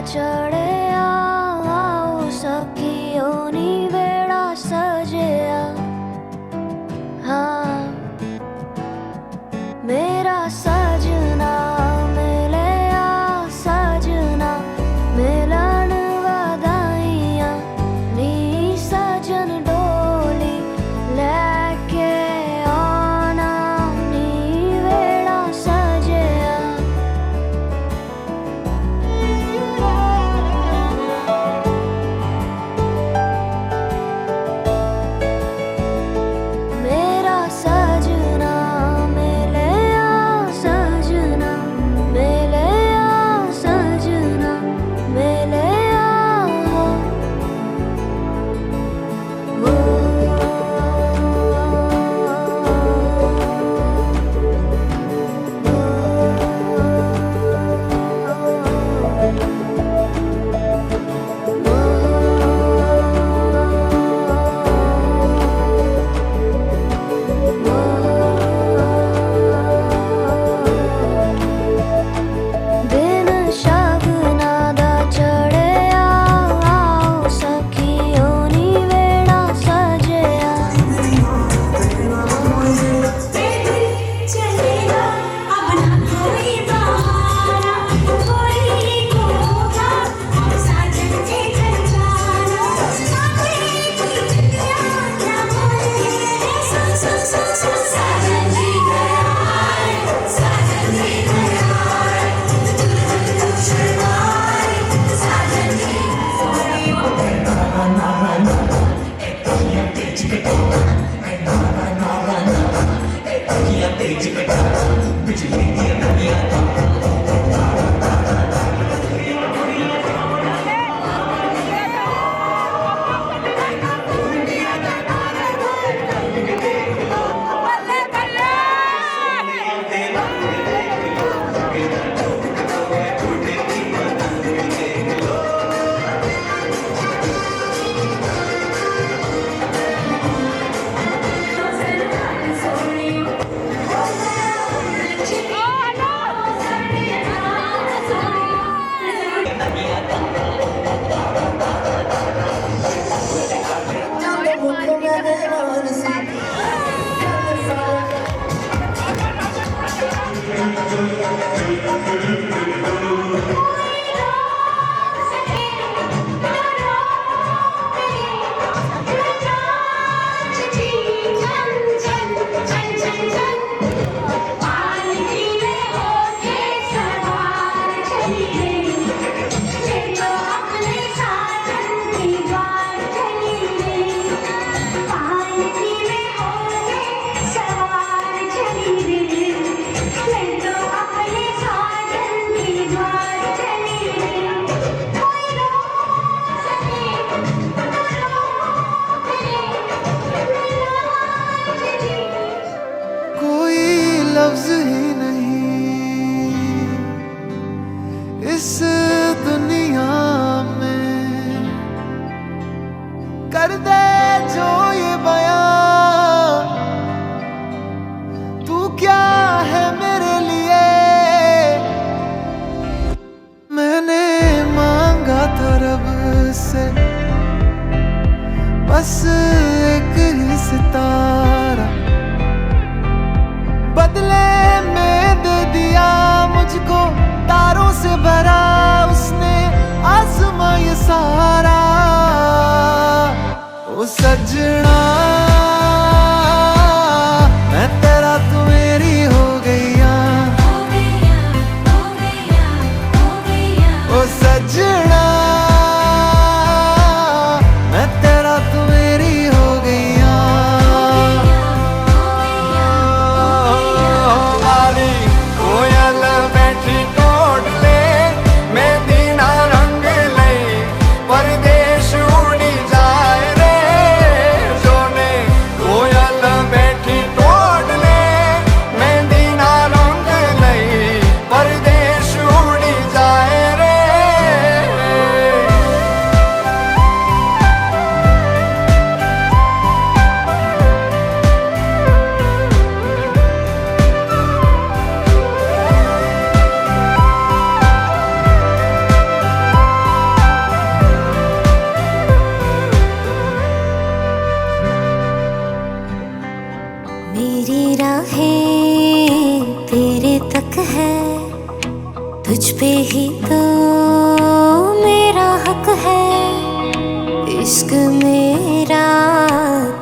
चढ़े आओ सखियों नी वेड़ा सजया। हाँ मेरा सजना मिले आ सजना मिलन वधाइयां नी सजन डोली लेके आना नी वेड़ा सजया। मेरा सजना मिले आ सजना मिले आ सजना मिले आ वो दिन शगना दा चढ़े आओ सखियों नी वेड़ा सजया। चलेगा अब ना कोई बहाना, कोई होगा अब साजन के घर जाना। साथी की चिट्ठियां क्या बोले साजन जी घर आए, साजन जी घर आए, दुल्हन शर्माए साजन जी। कोई लफ्ज ही नहीं इस दुनिया में कर दे जो ये बयां, तू क्या है मेरे लिए। मैंने मांगा था रब से बस एक ही सितारा, बदले में दे दिया मुझको तारों से भरा उसने आसमां ये सारा। ओ सजना मैं तेरा तू मेरी हो गईया। ओ सजना मैं तेरा तू मेरी हो गईया। आली कोयल बैठी टोट ले मैं दीना रंग ले परदेश उड़ी जाए रे। जो पे ही तो मेरा हक है, इश्क मेरा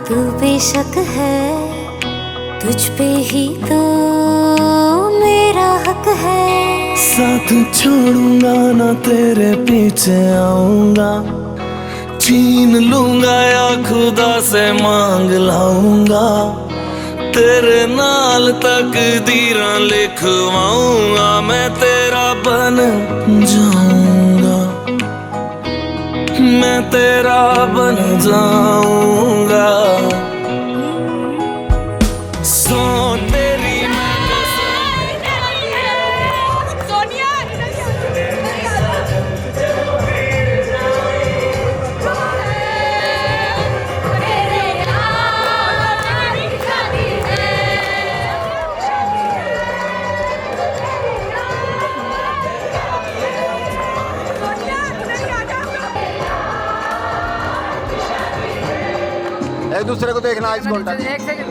तू बेशक है, तुझ पे ही तो मेरा हक है। साथ छोड़ूंगा ना तेरे पीछे आऊंगा, छीन लूंगा या खुदा से मांग लाऊंगा, तेरे नाल तकदीरां लिखवाऊंगा, मैं तेरा बन जाऊंगा, मैं तेरा बन जाऊंगा। सो तेरी मैं एक दूसरे को देखना, आइस कांटेक्ट।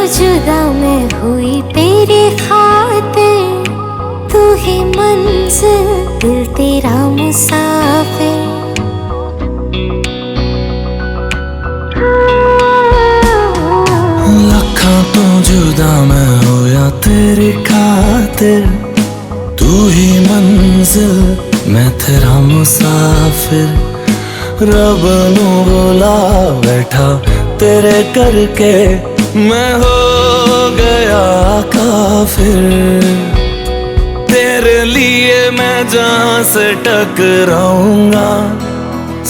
जुदा मैं हुई तेरे खातिर, तू ही मंजिल दिल तेरा मुसाफिर। लखा तो जुदा मैं होया तेरी खातिर, तू ही मंजिल मैं तेरा मुसाफिर। रब नू बुला बैठा तेरे करके, मैं हो गया काफिर। तेरे लिए मैं जहां से टकराऊंगा,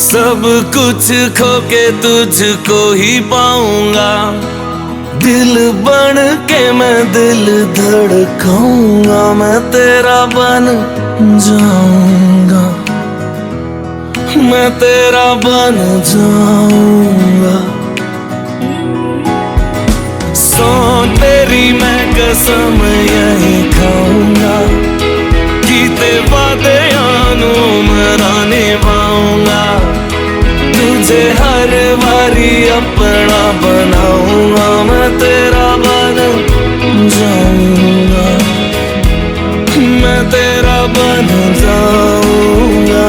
सब कुछ खो के तुझको ही पाऊंगा। दिल बन के मैं दिल धड़काऊंगा, मैं तेरा बन जाऊंगा, मैं तेरा बन जाऊंगा। सो तेरी मैं कसम यही खाऊंगा, कीते वादे आनू मरा निभाऊंगा, तुझे हर बारी अपना बनाऊंगा, मैं तेरा बन जाऊंगा, मैं तेरा बन जाऊंगा।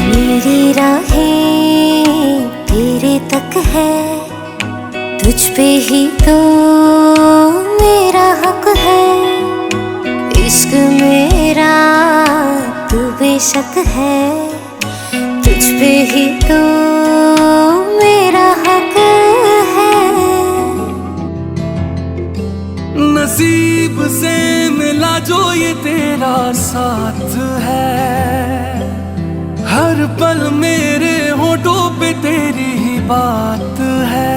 मेरी राहें तेरे तक है, तुझ पे ही तो मेरा हक है, इश्क मेरा तू बेशक है, तुझ पे ही तो मेरा हक है। नसीब से मिला जो ये तेरा साथ है, हर पल मेरे होठों पे तेरी ही बात है।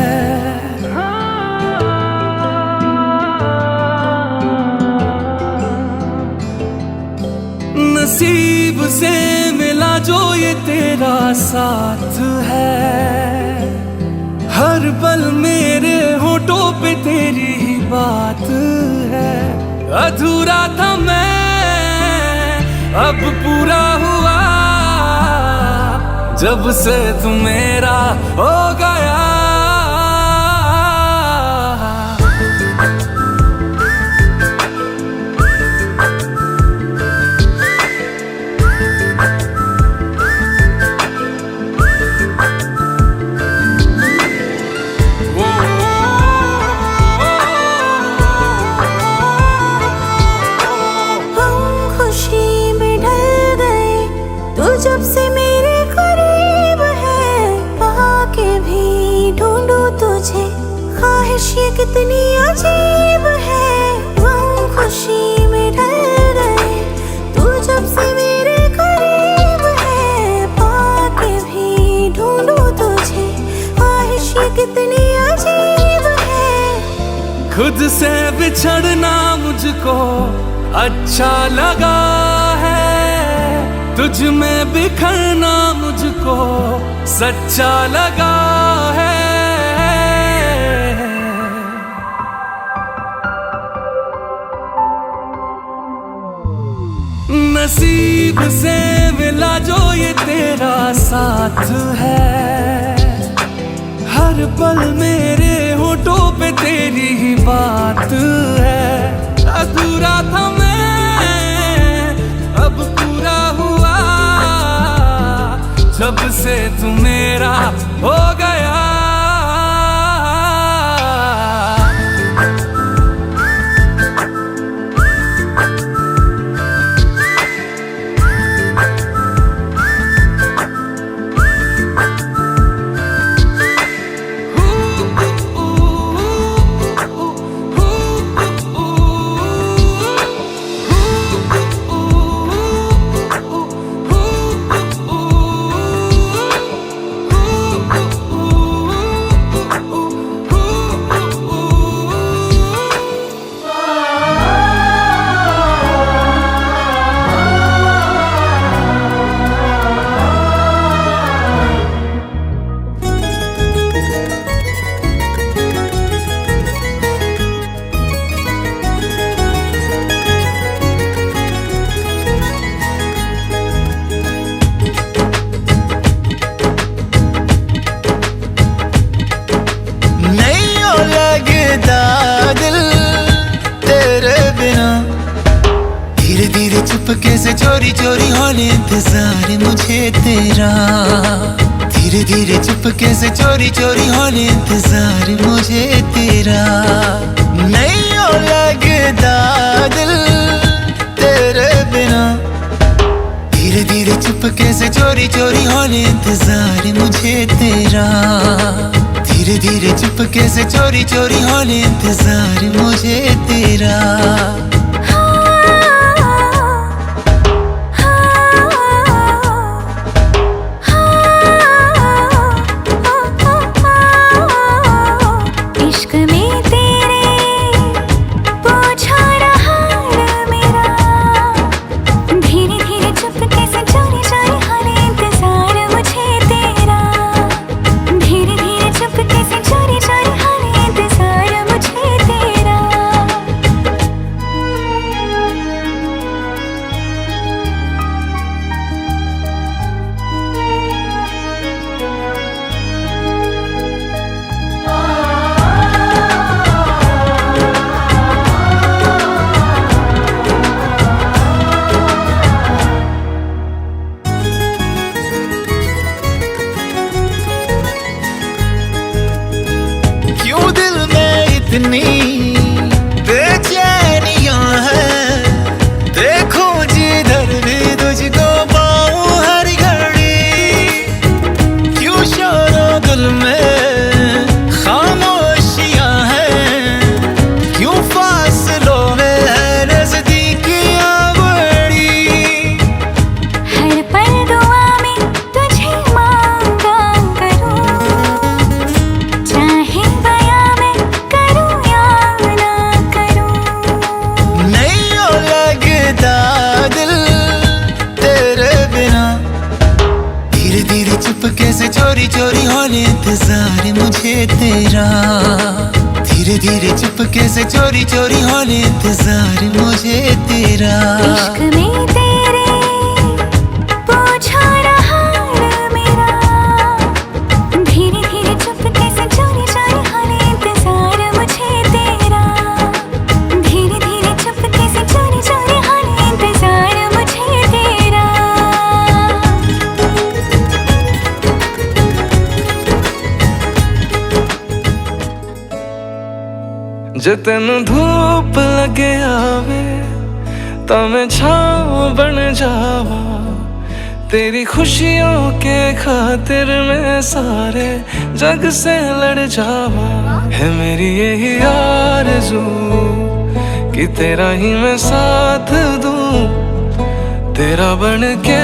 नसीब से मिला जो ये तेरा साथ है, हर पल मेरे होठों पे तेरी ही बात है। अधूरा था मैं अब पूरा हुआ, जब से तू मेरा हो गया। जब से मेरे करीब है, पाके भी ढूंढू तुझे, ख्वाहिश ये कितनी अजीब है। हम खुशी में ढल गए, तू जब से मेरे करीब है, पाके भी बिछड़ना मुझको अच्छा लगा है, तुझ में बिखरना मुझको सच्चा लगा है। नसीब से मिला जो ये तेरा साथ है, हर पल मेरे होठों पे तेरी ही बात है। अधूरा था मैं अब पूरा हुआ, जब से तू मेरा हो गया। दिल तेरे बिना धीरे धीरे चुपके से चोरी चोरी होने इंतजार मुझे तेरा, धीरे धीरे चुपके से चोरी चोरी होने इंतजार मुझे तेरा। नहीं हो लगता दिल तेरे बिना, धीरे धीरे चुपके से चोरी चोरी होने इंतजार मुझे तेरा, धीरे धीरे चुपके से चोरी चोरी होने इंतजार मुझे तेरा। इश्क में तेरे पूछा रहा मेरा, धीरे धीरे चुपके से चोरी चोरी होने इंतजार मुझे तेरा, धीरे धीरे चुपके से चोरी चोरी होने इंतजार मुझे तेरा। क्यों दिल में इतनी बेचैनियां हैं, देखो जिधर भी तुझको पाऊं हर घड़ी। क्यों शोरो दिल में खामोशियां हैं, क्यों फासलों में है नजदीकियां बड़ी। हर पल दुआ में तुझे मांगा करूं, चाहे बयां में करूं या ना करूं। नहीं हो लगता दिल तेरे बिना, धीरे धीरे चुपके से चोरी चोरी होने इंतजार मुझे तेरा, धीरे धीरे चुपके से चोरी चोरी होने इंतजार मुझे तेरा। इश्क में तेरे पूछा रहा मेरा, धीरे धीरे चुपके से चोरी चोरी होने इंतजार मुझे तेरा, धीरे धीरे चुपके से चोरी चोरी होने इंतजार मुझे तेरा। जे तेनू धूप लगे आवे तो मैं छाँव बन जावा, तेरी खुशियों के खातिर मैं सारे जग से लड़ जावा। है मेरी यही आरज़ू कि तेरा ही मैं साथ दूं, तेरा बन के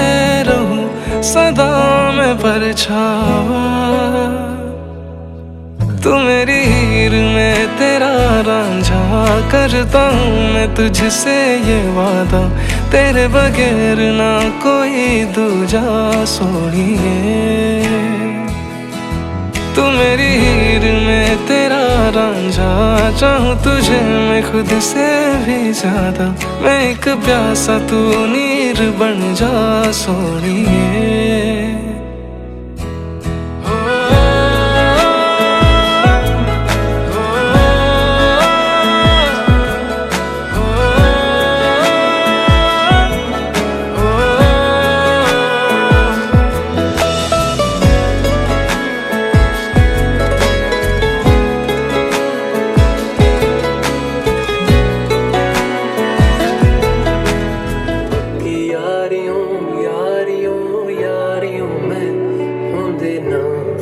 रहूं सदा मैं परछावा। तू मेरी हीर में तेरा रांझा, करता हूँ मैं तुझसे ये वादा, तेरे बगैर ना कोई दूजा सोनिए। तू मेरी हीर में तेरा रांझा, चाहूँ तुझे मैं खुद से भी ज्यादा, मैं एक प्यासा तू नीर बन जा सोनिए।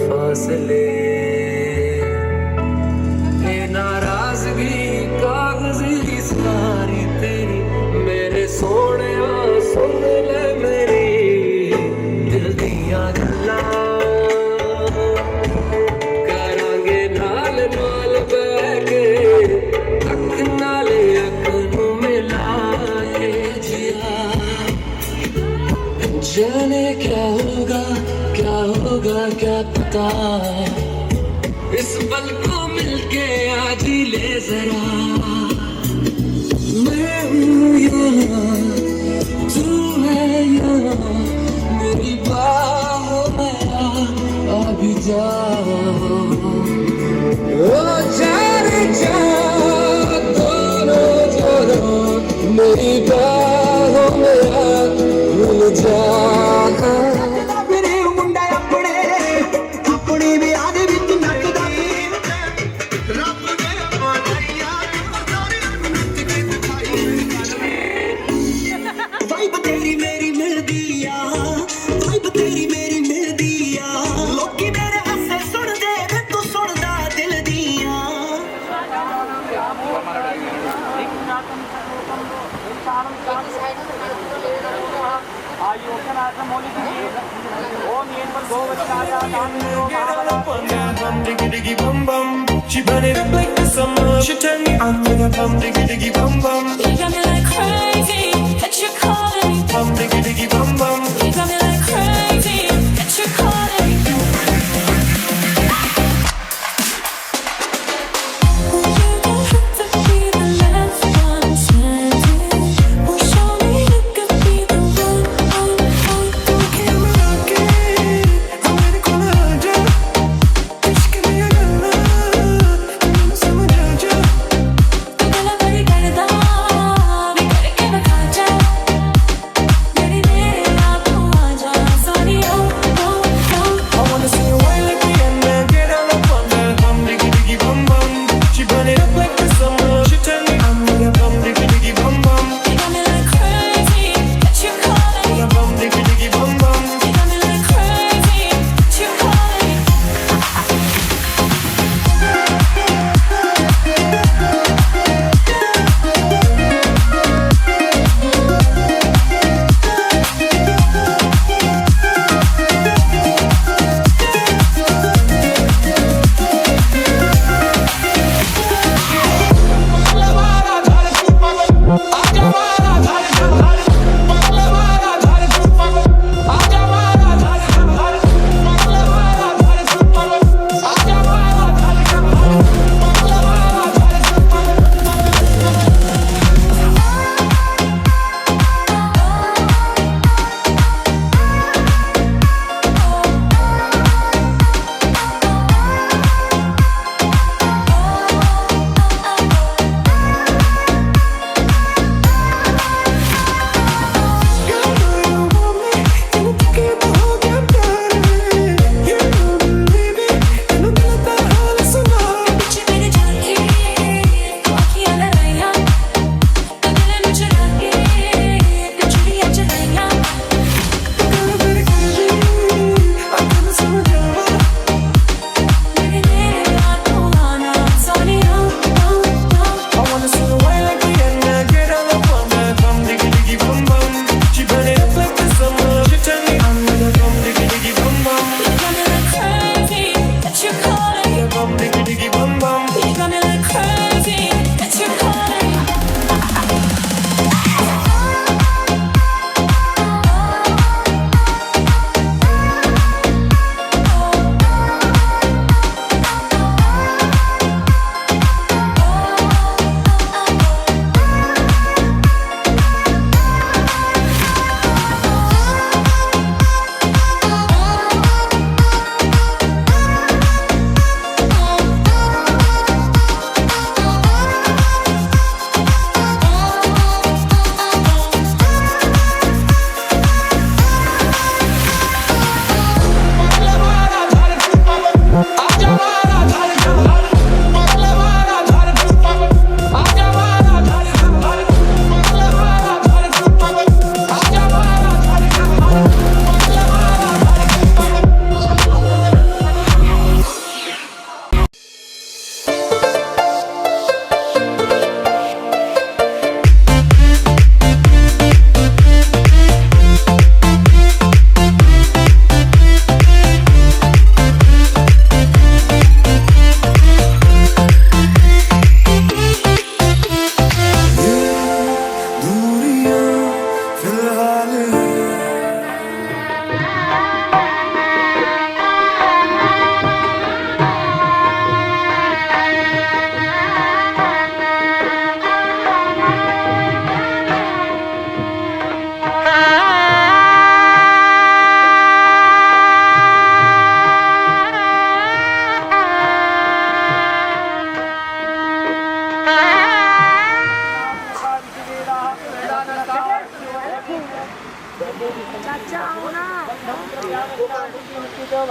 फासले नाराजगी कागजी सारी तेरी, मेरे सोने सुन ले मेरी दिल दिया गल्लां, करांगे नाल नाल बह के अख नाल अख नूं मिला के जिया। जाने क्या होगा क्या पता, इस पल को मिलके आज ही ले जरा। मैं हूँ यहाँ, तू है यहाँ, मेरी बाहों में आ भी जा। ओ जाने जा दोनों मेरी बाहों में आ मिल जा। She burn it up like the summer. She turn me on with a bum diggy diggy bum bum. You got me like crazy that you're calling. Bum diggy diggy bum bum. You got me like crazy that you're calling. You don't have to be the last one standing. Oh, show me you could be the one. Don't keep me rocking. I'm ready to call her. Just give me a good love. I'm so much. Tu te la puoi guardare.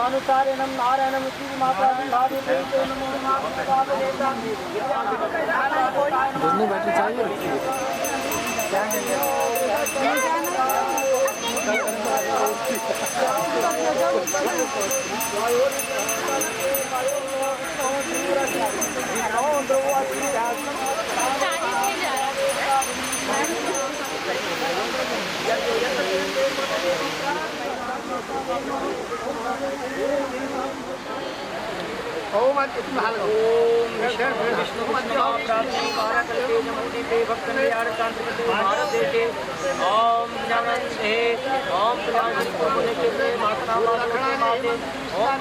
अनुसारेणं नारायणं श्रीमाता भावे नमो दोनों battery चाहिए ओम विष्णु भारत देशे ओम नमस्ते ओम ओम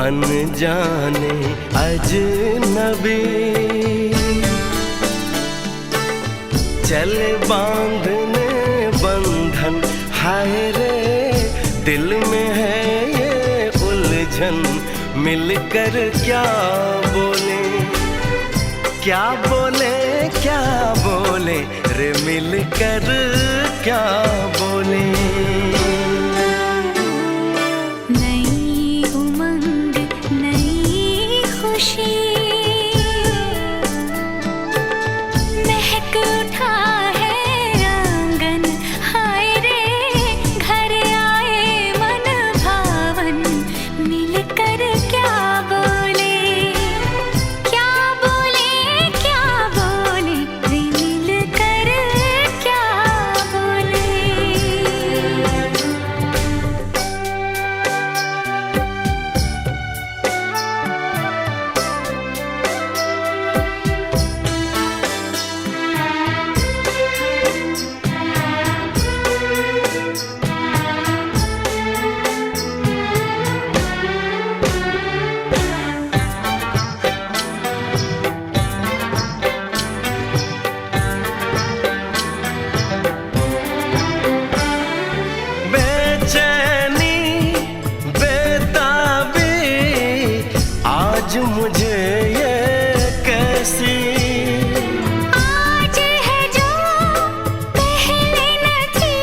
अनजाने अजनबी चल बांधने बंधन, हाय रे दिल में है ये उलझन, मिलकर क्या बोले क्या बोले क्या बोले रे, मिलकर क्या बोले। मुझे ये कैसी आज है जो पहले न थी,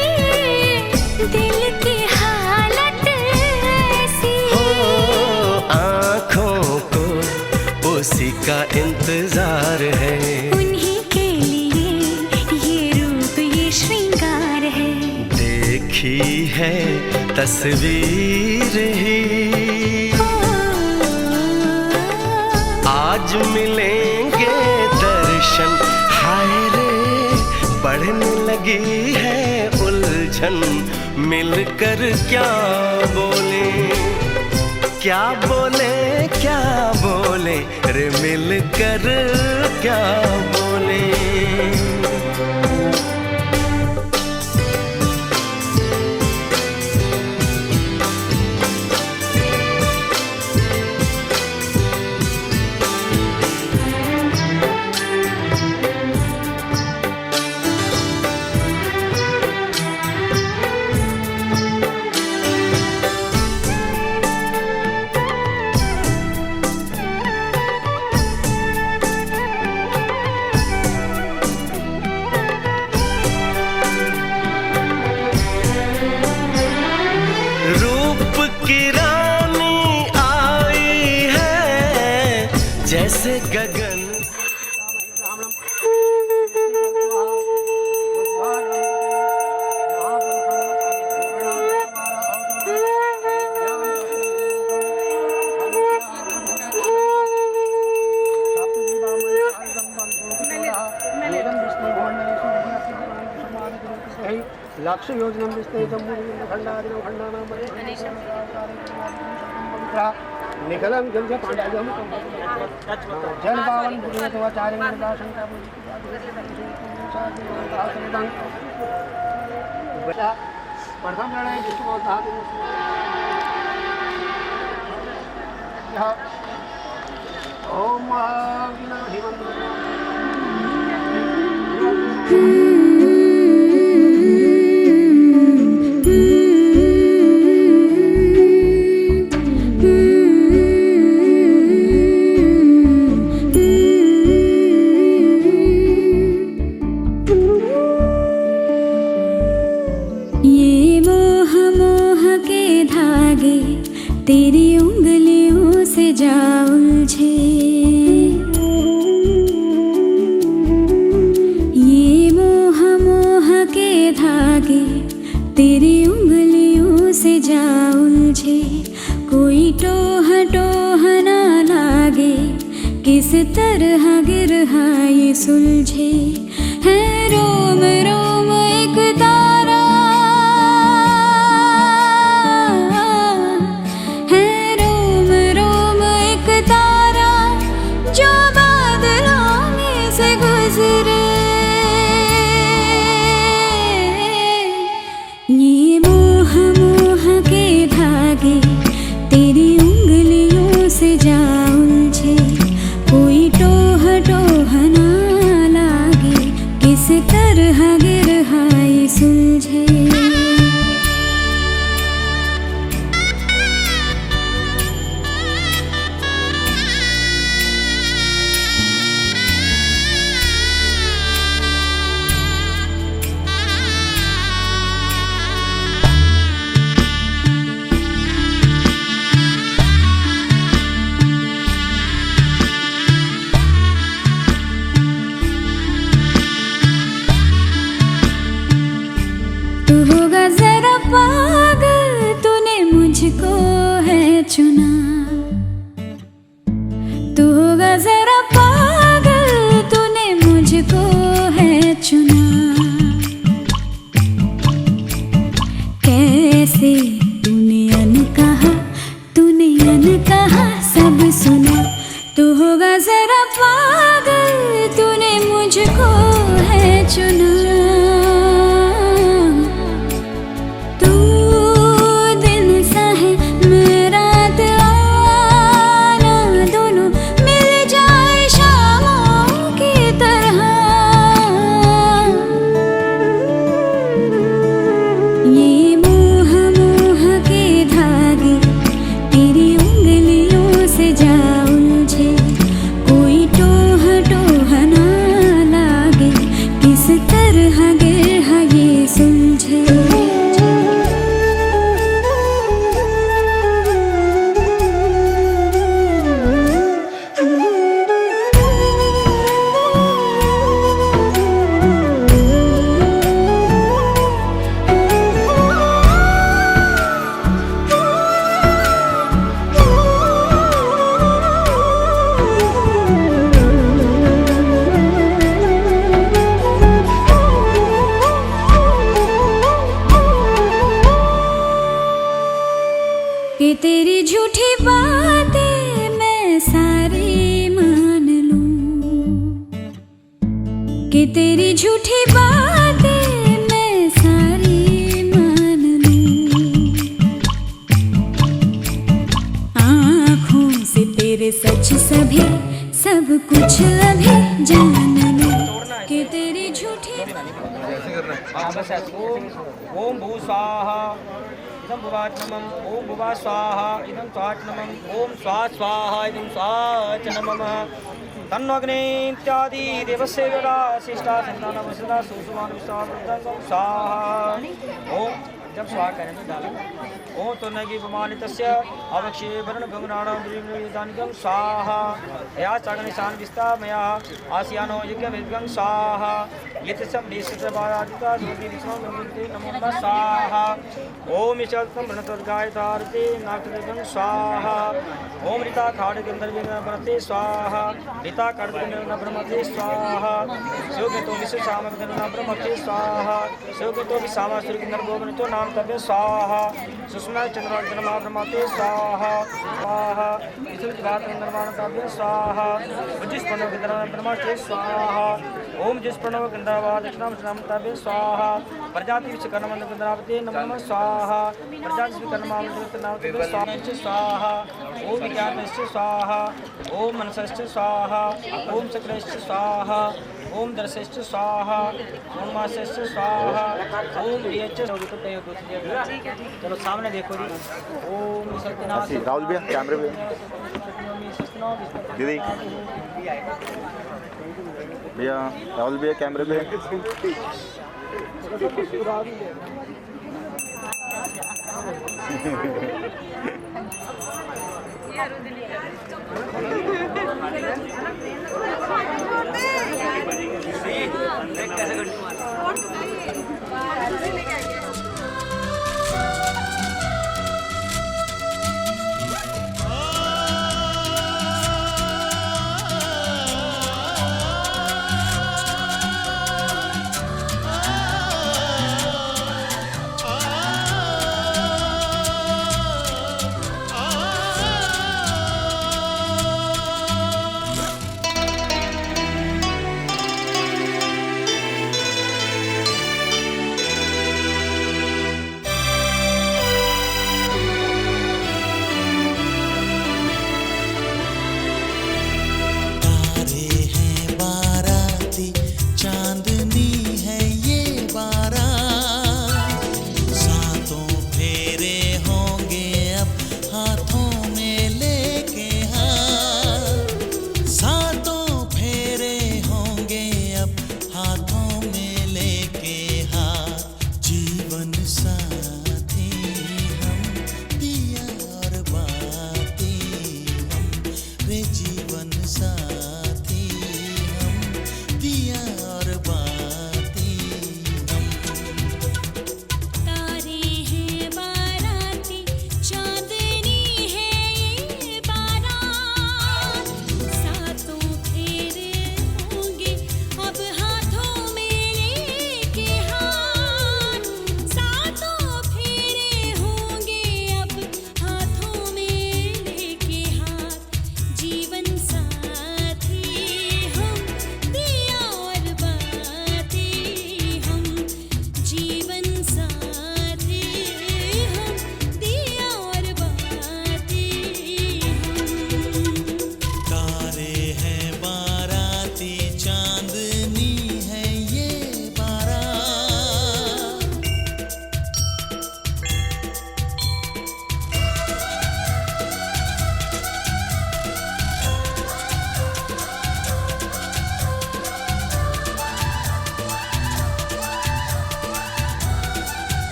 दिल की हालत ऐसी हो, आँखों को उसी का इंतजार है, उन्हीं के लिए ये रूप ये श्रृंगार है, देखी है तस्वीर ही आज मिलेंगे दर्शन, हाय रे बढ़ने लगी है उलझन, मिलकर क्या बोले क्या बोले क्या बोले रे, मिलकर क्या बोले। जैसे गगन लक्ष्य योजना पवित्र निकलम जल से पांडाजम जल पावन पुण्यत्वाचार्य शंकर प्रथम लड़ाई जिसको बोलता ओम ये मोह मोह के धागे तेरी उंगलियों से जा उलझे, ये मोह मोह के धागे तेरी उंगलियों से जा उलझे। कोई टोह टोह ना लागे, किस तरह गिरहा ये सुलझे। है रोम रोम एक तारा, है रोम रोम एक तारा जो बादलों में से गुजरे। ये मोह मोह के धागे तेरी उंगलियों से जा उलझे। कोई टोह टोह ना लागे, किस तरह गिरहा ये सुलझे। तू होगा जरा पागल, तूने मुझको है चुना। तू होगा जरा पागल, तूने मुझको है चुना। कैसे तूने अनकहा, तूने अनकहा सब सुना। तू होगा जरा पागल, तूने मुझको है चुना। ये मोह मोह के धागे तेरी उंगलियों से जा उलझे। कोई टोह टोह ना लागे, किस तरह गिरहा ये सुलझे। कि तेरी झूठी बातें मैं सारी मान लूं, कि तेरी झूठी बातें मैं सारी मान लूं। आँखों से तेरे सच सभी सब कुछ अभी जान लूं, कि तेरी झूठी ओम भू स्वाहा इदं भुवाच नमः। ओम भुवा स्वाहा इदं स्वाच नमः। ओम स्वा स्वाहा इदं स्वाच नमः। तन्नग्ने इत्यादि देवस्य वेदा शिष्टा संतानवसदा सुसुमान् विश्वावृद्धं स्वाहा। ओम जब स्वाहा करने में डालें। ओम तो नगी विमानितस्य अवक्षे वर्ण भंगनाणां द्रिविदानिकं स्वाहा। या चागनिशान विस्ता मया आसियानो यज्ञ स्वाहा। यतसं देशत्रवादिता ज्योति विष्णु मंदिरे नमो नमः स्वाहा। ओम ईशल्तं प्रणतोद्गायतारते नाटकं स्वाहा। ओम ऋता खाडगंधर्वेण ब्रह्मते स्वाहा। ऋता खड्गेन ब्रह्मते स्वाहा। शिवगतो विश्वसामगतो ब्रह्मते स्वाहा। शिवगतो विश्वामासुरगंधर्वो ब्रह्मतो चंद्रमां तपे स्वाहा सुषमा चंद्रमा ब्रह्मते स्वाहा स्वाहा विष्णुवात चंद्रमा तपे स्वाहा जिस प्रणव विद्राम ब्रह्मते स्वाहा ओम जिस प्रणव गंधावाद दक्षिणाम श्राम तपे स्वाहा प्रजाति विश्वकर्मा गंधावते नमः स्वाहा प्रजाति विश्वकर्मा गंधावते स्वाहा ओम विज्ञानस्य स्वाहा ओम मनसस्य स्वाहा ओम सकलस्य स्वाहा ओम दर्शस्य स्वाहा ओम मासस्य स्वाहा ओम रियच्च चलो सामने देखो जी ओम सत्यनाथ राहुल भैया कैमरे पे दीदी भैया राहुल भैया कैमरे पे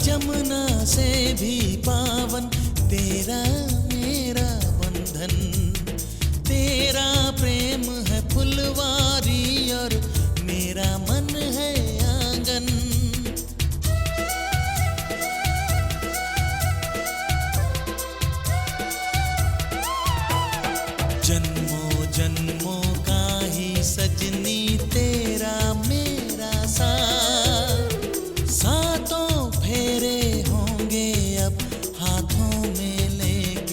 जमुना से भी पावन तेरा मेरा बंधन, तेरा प्रेम है फुलवारी और मेरा मन है आंगन। जन्मों जन्मों का ही सजनी तेरा मेरा साथ, सातों फेरे होंगे अब हाथों में लेके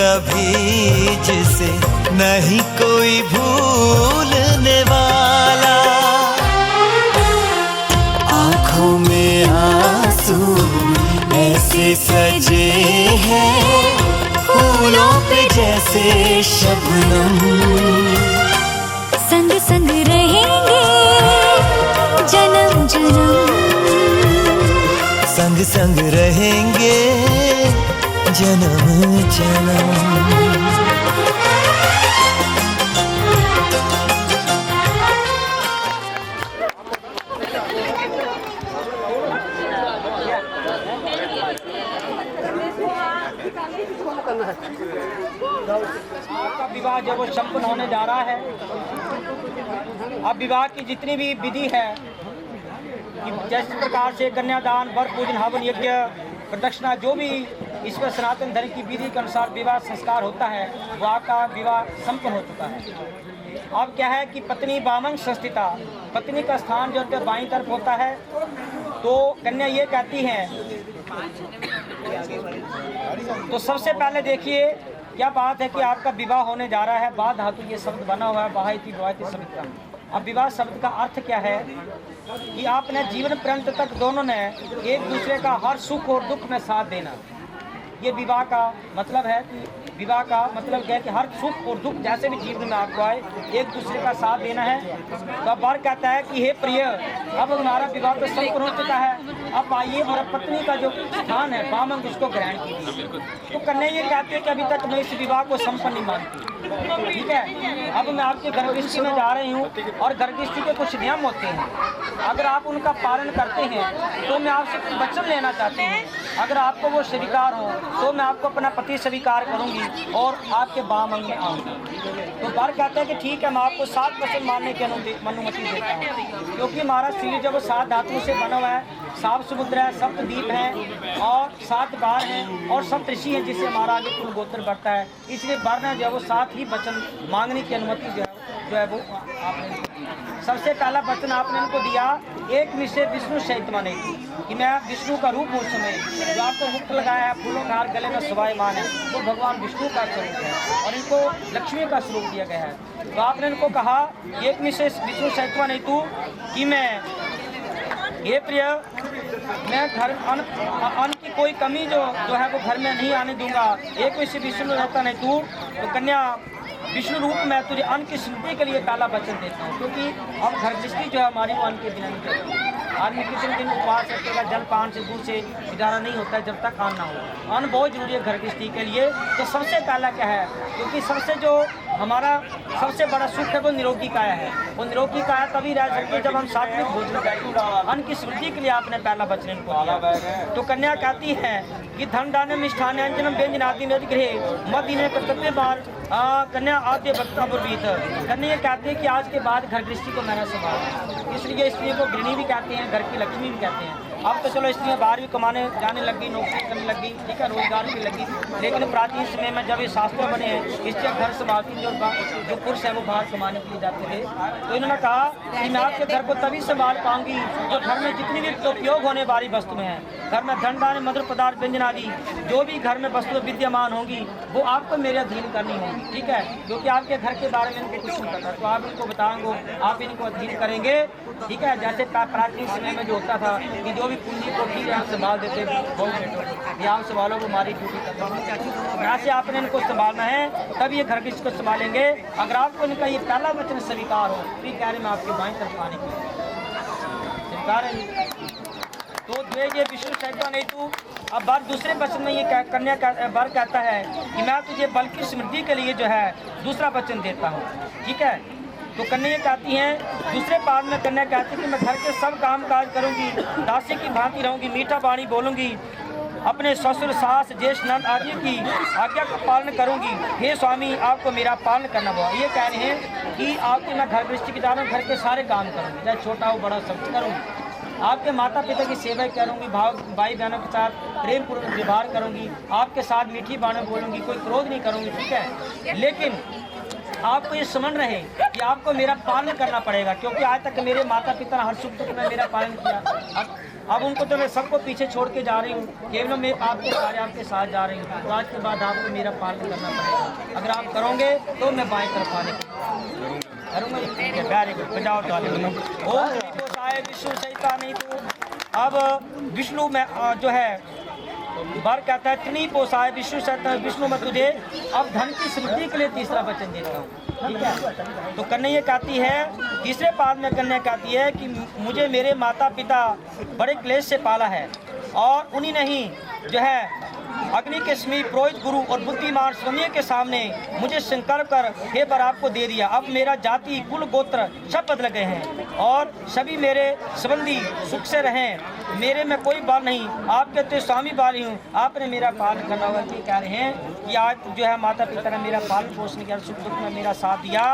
कभी जिसे नहीं कोई भूलने वाला। आंखों में आंसू ऐसे सजे हैं फूलों पे जैसे शबनम। संग संग रहेंगे जन्म जन्म, संग संग रहेंगे जन्म जन्म। आपका विवाह जब वो संपन्न होने जा रहा है, अब विवाह की जितनी भी विधि है कि जिस प्रकार से कन्यादान, वर पूजन, हवन, यज्ञ, प्रदक्षिणा, जो भी ईश्वर सनातन धर्म की विधि के अनुसार विवाह संस्कार होता है, वो आपका विवाह संपन्न हो चुका है। अब क्या है कि पत्नी वामंग संस्थिता, पत्नी का स्थान जो होता है बाईं तरफ होता है। तो कन्या ये कहती हैं, तो सबसे पहले देखिए क्या बात है कि आपका विवाह होने जा रहा है। बा धातु ये शब्द बना हुआ है, बाहायती विवाहित शब्द का। अब विवाह शब्द का अर्थ क्या है कि आपने जीवन पर्यंत तक दोनों ने एक दूसरे का हर सुख और दुख में साथ देना। ये विवाह का मतलब है कि विवाह का मतलब क्या है कि हर सुख और दुख जैसे भी जीवन में आपको आए एक दूसरे का साथ देना है। तो अब वर कहता है कि हे प्रिय, अब हमारा विवाह तो संपन्न हो चुका है, अब आइए और पत्नी का जो स्थान है वामंग उसको ग्रहण कीजिए। तो कन्या ये कहते हैं कि अभी तक मैं इस विवाह को संपन्न नहीं मानती, ठीक है। अब मैं आपके गर्भगृहस्थी में जा रही हूँ और गर्भगृहस्थी के कुछ नियम होते हैं, अगर आप उनका पालन करते हैं तो मैं आपसे कुछ वचन लेना चाहती हूँ। अगर आपको वो स्वीकार हो तो मैं आपको अपना पति स्वीकार करूँगी और आपके वामंग में आऊँगी। तो वर कहता है कि ठीक है, मैं आपको 7 वचन मानने की अनुमति देता हूँ, क्योंकि हमारा शरीर जब 7 धातुओं से बना हुआ है, 7 समुद्र है, 7 द्वीप हैं और 7 बार हैं और 7 ऋषि हैं, जिससे हमारा आगे कुल गोत्र बढ़ता है। इसलिए वर ने जो है वो 7 ही वचन मांगने की अनुमति जो है वो आपने सबसे पहला वचन आपने इनको दिया, एक निश्चय विष्णु सहित माने कि मैं विष्णु का रूप हूँ। समय जो आपको मुक्त लगाया है, फूलों का हार गले में शोभायमान है, तो भगवान विष्णु का स्वरूप है और इनको लक्ष्मी का स्वरूप दिया गया है। तो आपने इनको कहा एक निश्चय विष्णु सहित माने तू कि मैं, ये प्रिय, मैं घर अन्न की कोई कमी जो है वो घर में नहीं आने दूंगा। एक विषय विष्णु रहता नहीं तू, तो कन्या विष्णु रूप में तुझे अन्न की स्मृति के लिए पहला वचन देता हूँ, क्योंकि अब घर गृहस्थी जो है हमारी वो अन्न के बिना नहीं चलती। आदमी कितने दिन उपवास रखेगा, जल पान से दूध से गुजारा नहीं होता है जब तक अन्न ना हो। अन्न बहुत जरूरी है घर गृहस्थी के लिए। तो सबसे पहला क्या है, क्योंकि सबसे जो हमारा सबसे बड़ा सुख है वो निरोगी काया है। वो निरोगी काया तभी रह सकती है जब हम सात्विक भोजन करें। अन्न की स्मृति के लिए आपने पहला वचन इनको दिया। तो कन्या कहती है कि धन दान मिष्ठान व्यंजनम व्यंजनादि गृह मदीने कर्तव्य बार कन्या आद्य वक्ता पूर्वीत। कन्या कहती है कि आज के बाद घर गृहस्थी को मैंने संभाला, इसलिए स्त्री को गृहिणी भी कहते हैं, घर की लक्ष्मी भी कहते हैं। अब तो चलो स्त्रियाँ बाहर भी कमाने जाने लग गई, नौकरी करने लग गई, ठीक है, रोजगार भी लगी। लेकिन प्राचीन समय में जब ये शास्त्र बने हैं, स्त्रियाँ घर संभालती, जो पुरुष है वो बाहर कमाने के लिए जाते थे। तो इन्होंने कहा कि मैं आपके घर को तभी संभाल पाऊंगी जो घर में जितनी भी उपयोग होने वाली वस्तुएं हैं, घर में धन दान मधुर पदार्थ व्यंजन आदि जो भी घर में वस्तुएं विद्यमान होंगी वो आपको मेरे अधीन करनी होगी, ठीक है। क्योंकि आपके घर के बारे में इनको कुछ नहीं पता, तो आप इनको बताएंगे, आप इनको अधीन करेंगे, ठीक है। जैसे प्राचीन समय में जो होता था कि जो भी पूंजी को ठीक है संभाल देते थे, आप संभालो वो हमारी ड्यूटी करते। ऐसे आपने इनको संभालना है, तभी ये घर की इसको संभालेंगे। अगर आपको इनका ये पहला वचन स्वीकार हो तो ये कह रहे मैं आपके बाएं तरफ आने के स्वीकार है। तो द्वे ये विष्णु सहित नहीं तू। अब बार दूसरे वचन में ये कन्या वर कहता है कि मैं तुझे बल की समृद्धि के लिए जो है दूसरा वचन देता हूँ, ठीक है। तो कन्या कहती हैं, दूसरे पाद में कन्या कहती है कि मैं घर के सब काम काज करूँगी, दासी की भांति रहूँगी, मीठा पानी बोलूँगी, अपने ससुर सास ज्येष्ठ नंद आदि की आज्ञा का पालन करूँगी। हे स्वामी, आपको मेरा पालन करना होगा। ये कह रहे हैं कि आपकी मैं घर गृहस्थी की जा रहा हूँ, घर के सारे काम करूँगी, चाहे छोटा हो बड़ा सब करूँगी। आपके माता पिता की सेवा करूँगी, भाई बहनों के साथ प्रेम पूर्वक व्यवहार करूँगी, आपके साथ मीठी बातें बोलूँगी, कोई क्रोध नहीं करूँगी, ठीक है। लेकिन आपको ये समझ रहे कि आपको मेरा पालन करना पड़ेगा, क्योंकि आज तक मेरे माता पिता ने हर सुख दुख में मेरा पालन किया। अब अब उनको तो मैं सबको पीछे छोड़ के जा रही हूँ, केवल मैं आपके सारे आपके साथ जा रही हूँ। तो आज के बाद आपको मेरा पालन करना पड़ेगा। अगर आप करोगे तो मैं बाएं तरफ आने करूँगा। वेरी गुड, बजाओ ताली। ओम त्रिपोसाय विष्णु सहिता नहीं तो अब विष्णु में जो है बर कहता है त्रिनी पोसाय विष्णु सहिता विष्णु में तुझे अब धन की समृद्धि के लिए तीसरा वचन देता हूँ। ठीक है, तो कन्या कहती है, तीसरे पाद में कन्या कहती है कि मुझे मेरे माता पिता बड़े क्लेश से पाला है और उन्हीं ने ही जो है अग्नि के समीप पुरोहित गुरु और बुद्धिमान स्वामी के सामने मुझे संकल्प कर हे बर आपको दे दिया। अब मेरा जाति कुल गोत्र सब बदल गए हैं और सभी मेरे संबंधी सुख से रहें। मेरे में कोई बाल नहीं, आपके तो स्वामी बाल ही हूँ, आपने मेरा पालन करना होगा। ये कह रहे हैं कि आज जो है माता पिता ने मेरा पालन पोषण किया, सुख दुख में मेरा साथ दिया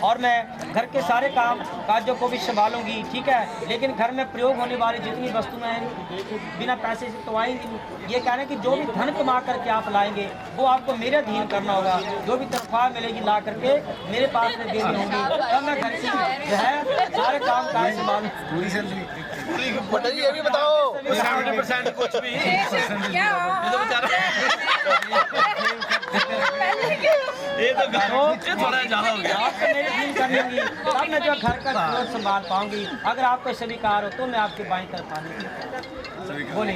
और मैं घर के सारे काम काजों को भी संभालूंगी। ठीक है, लेकिन घर में प्रयोग होने वाली जितनी वस्तुएं हैं बिना पैसे से तो आएंगी। ये कह रहे हैं कि जो भी धन कमा करके आप लाएंगे वो आपको मेरे अधीन करना होगा। जो भी तनख्वाह मिलेगी ला करके मेरे पास में देनी होगी, तब मैं घर की जो है सारे काम काज संभालूं। ये भी बताओ 70% कुछ भी ये तो थोड़ा ज्यादा हो गया। आपको मेरे अधीन करनी होगी, तब मैं जो घर का संभाल पाऊंगी। अगर आपको स्वीकार हो तो मैं आपके बाएं तरफ आने बोले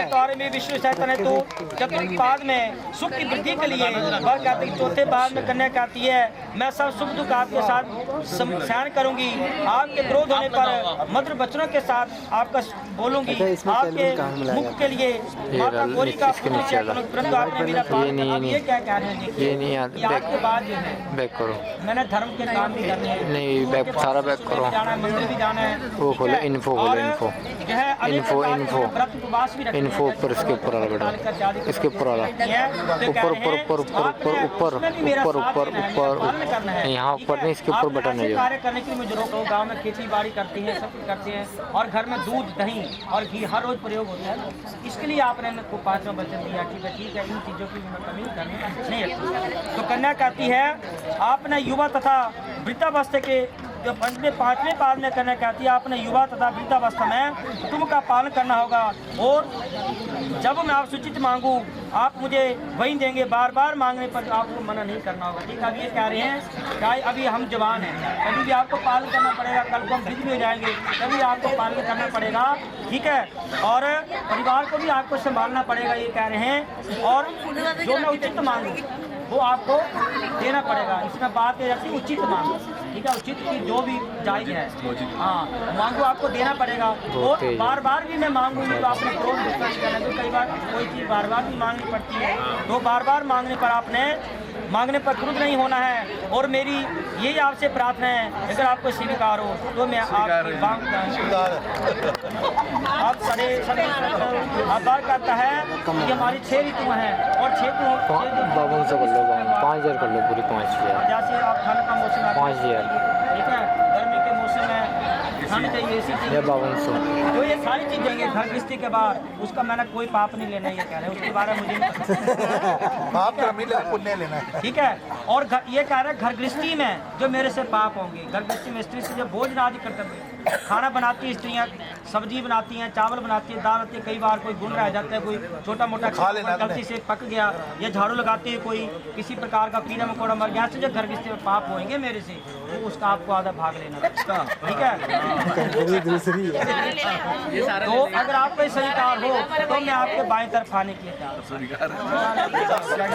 कार्य में विष्णु सहिता है। तो चतुर्थ पाद में सुख की वृद्धि के लिए वह कहते हैं। चौथे पाद में कन्या कहती है मैं सब सुख दुख आपके साथ सहन करूंगी, आपके क्रोध होने पर मधुर वचनों के साथ आपका बोलूंगी, आपके मुख के लिए माता गौरी का परंतु आपने मेरा पालन करना। ये क्या कह रहे हैं कि आपके बाद जो है बैक करो, मैंने धर्म के काम भी करने हैं। नहीं बैक सारा बैक करो, जाना है, मंदिर भी जाना है। वो खोलो इन्फो, खोलो इन्फो इन्फो ऊपर इसके ऊपर वाला बेटा, इसके ऊपर वाला ऊपर ऊपर ऊपर ऊपर ऊपर ऊपर ऊपर ऊपर ऊपर यहाँ ऊपर नहीं, इसके ऊपर बटन है जो कार्य करने की मुझे रोको। गाँव में खेती बाड़ी करती है, सब कुछ करते हैं और घर में दूध दही और घी हर रोज प्रयोग होता है। इसके लिए आपने मेरे को 5वां वचन दिया। ठीक है, इन चीज़ों की मैं कमी करनी नहीं रखती। तो कन्या कहती है आपने युवा तथा वृद्धावस्था के जो 5वें पाद में करना कहती है आपने युवा तथा वृद्धावस्था में तुम का पालन करना होगा और जब मैं आप सूचित मांगू आप मुझे वही देंगे, बार बार मांगने पर आपको मना नहीं करना होगा। ठीक है, अब ये कह रहे हैं क्या अभी हम जवान हैं, कभी भी आपको पालन करना पड़ेगा, कल को हम वृद्ध भी हो जाएंगे तभी आपको पालन करना पड़ेगा। ठीक है, और परिवार को भी आपको संभालना पड़ेगा, ये कह रहे हैं। और जो मैं उचित मांगू वो आपको देना पड़ेगा। इसमें बात है जैसे उचित मांगो। ठीक है, उचित की जो भी जायज है हाँ मांगो आपको देना पड़ेगा। और बार बार भी मैं मांगूंगी तो आपने क्रोध गुस्सा नहीं करना, तो कई बार कोई चीज़ बार बार भी मांगनी पड़ती है, तो बार बार मांगने पर आपने मांगने पर क्रोध नहीं होना है। और मेरी यही आपसे प्रार्थना है अगर आपको स्वीकार हो तो मैं आप सड़े बार कहता है कि हमारी 6 ऋतुएं हैं और 6 52 से कर लो, 5000 कर लो पूरी 5000। जैसे आप ठंड का मौसम 5000 ठीक है, गर्मी के मौसम में ठंड चाहिए ऐसी चीज़ 5200। तो ये सारी चीज़ देंगे घर गृहस्थी के बाद, उसका मैंने कोई पाप नहीं लेना, ये कह रहे हैं उसके बारे में मुझे नहीं पता। पुण्य लेना है। ठीक है, और ये कह रहे हैं घर गृहस्थी में जो मेरे से पाप होंगे, घर गृहस्थी में स्त्री से जो भोजन आदि कर्तव्य खाना बनाती है स्त्रियाँ, सब्जी बनाती हैं, चावल बनाती है, दाल आती है, कई बार कोई गुण रह जाता है, कोई छोटा मोटा गलती से पक गया या झाड़ू लगाती है, कोई किसी प्रकार का कीड़ा मकोड़ा मर गया, जो घर गृहस्थी में पाप होंगे मेरे से तो उसका आपको आधा भाग लेना। ठीक है, तो अगर आपको स्वीकार हो तो मैं आपके बाएं तरफ आने के लिए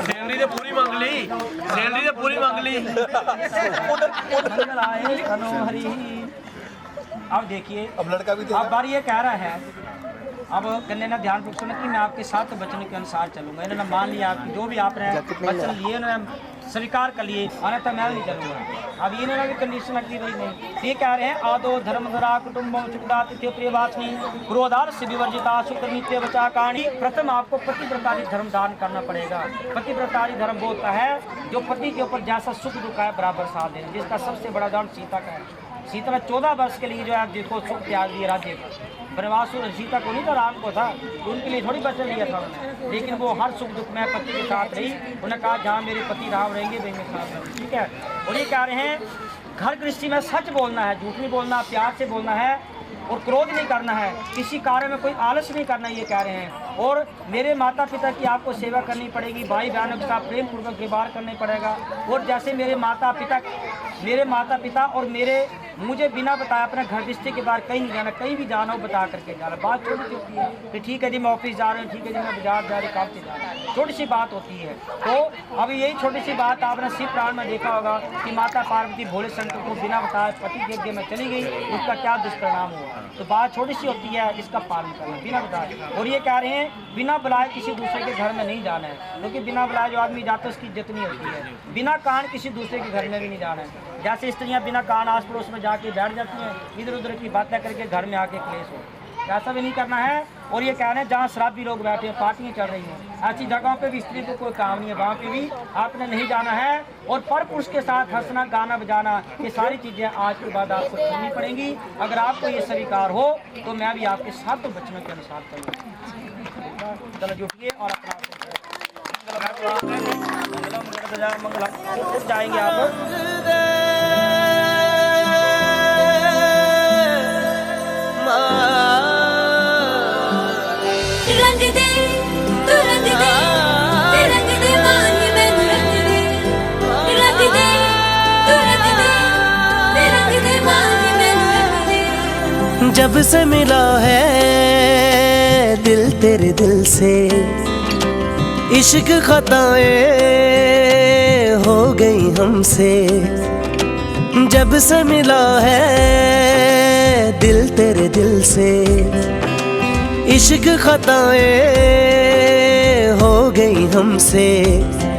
सैलरी तो पूरी मांग ली, सैलरी तो पूरी मांग ली। अब देखिए, अब लड़का भी अब बार ये कह रहा है, अब कन्या ने ध्यान पूर्वक सुना कि मैं आपके 7 वचनों के अनुसार चलूंगा। इन्होंने मान लिया आपकी जो भी आपने वचन लिए उन्होंने स्वीकार कर लिए, आना तो मैं नहीं चलूंगा। अब इन्होंने भी कंडीशन रखी भाई नहीं। ये कह रहे हैं आदो धर्मधरा कुटुंबम सुखदा तिथ्य प्रियवासिनी क्रोधार से विवर्जिता शुक्र नित्य बचा कहानी। प्रथम आपको पतिव्रतारी धर्म दान करना पड़ेगा। पतिव्रतारी धर्म वो होता है जो पति के ऊपर जैसा सुख दुख है बराबर साथ देना, जिसका सबसे बड़ा उदाहरण सीता का है। सीता ने 14 वर्ष के लिए जो है देखो सुख त्याग दिया राज्य वनवास। सीता को नहीं था, राम को था, तो उनके लिए थोड़ी वचन लिया था उन्होंने, लेकिन वो हर सुख दुख में पति के साथ रही। उन्होंने कहा जहाँ मेरे पति राम रहेंगे वे मेरे साथ रहेंगे। ठीक है, और ये कह रहे हैं घर गृहस्थी में सच बोलना है, झूठ नहीं बोलना, प्यार से बोलना है। और क्रोध नहीं करना है, किसी कार्य में कोई आलस नहीं करना, ये कह रहे हैं। और मेरे माता पिता की आपको सेवा करनी पड़ेगी, भाई बहनों के साथ प्रेम पूर्वक व्यवहार करना पड़ेगा। और जैसे मेरे माता पिता और मुझे बिना बताए अपने घर रिश्ते के बाहर कहीं नहीं जाना, कहीं भी जाना हो बता करके जाना। बात छोटी सी होती है कि ठीक है जी मैं ऑफिस जा रहा हूँ, ठीक है जी मैं बाजार जा रहा हूँ, काम से जा रहा हूँ, छोटी सी बात होती है। तो अभी यही छोटी सी बात आपने शिव पुराण में देखा होगा कि माता पार्वती भोले शंकर को बिना बताए पति के यज्ञ में चली गई, उसका क्या दुष्परिणाम हुआ। तो बात छोटी सी होती है, इसका पालन करना बिना बताए। और ये कह रहे हैं बिना बुलाए किसी दूसरे के घर में नहीं जाना है, क्योंकि बिना बुलाए जो आदमी जाता है उसकी इज्जत नहीं होती है। बिना कान किसी दूसरे के घर में भी नहीं जाना है। जैसे स्त्रियां बिना कान आस पड़ोस में जाके बैठ जाती हैं, इधर उधर की बातें करके घर में आके क्लेश हो, ऐसा भी नहीं करना है। और ये कह रहे हैं जहाँ शराबी लोग बैठे हैं, पार्टियाँ चल रही हैं, ऐसी जगहों पे भी स्त्री को कोई काम नहीं है, वहाँ पे भी आपने नहीं जाना है। और पर पुरुष के साथ हंसना गाना बजाना, ये सारी चीज़ें आज के बाद आपको छोड़नी पड़ेंगी। अगर आपको ये स्वीकार हो तो मैं भी आपके साथ तो बचनों के अनुसार चलूँगा। चलो जुटिए और अपना मंगल जाएंगे आप। रंग दे तू रंग दे ते रंग दे माही मैनू रंग दे रंग दे तू रंग दे ते रंग दे माही मैनू रंग दे। जब से मिला है दिल तेरे दिल से, इश्क खताएं हो गई हमसे। जब से मिला है दिल तेरे दिल से, इश्क खताएं हो गई हमसे।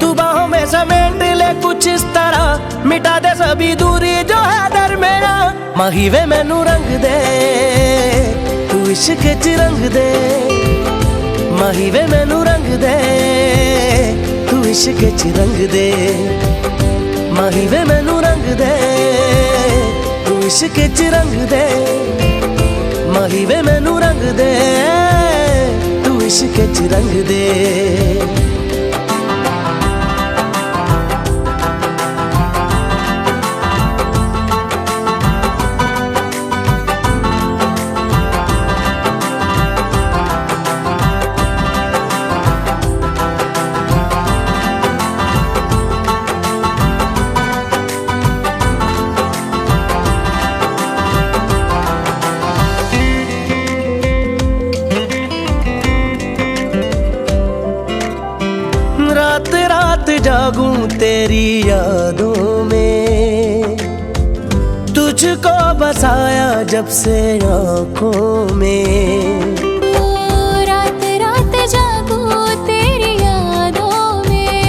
तू बाहों में समेट ले कुछ इस तरह, मिटा दे सभी दूरी जो है दरमेया। माही वे मैनू रंग दे तू इश्क च रंग दे, माही वे मैनू रंग दे तू इश्क च रंग दे, माही वे मैनू रंग दे तू इश्क च रंग दे, माही वे मैनू रंग दे तू इश्क च रंग दे। जागूं तेरी यादों में, तुझको बसाया जब से आँखों में। रात रात जागूं तेरी यादों में,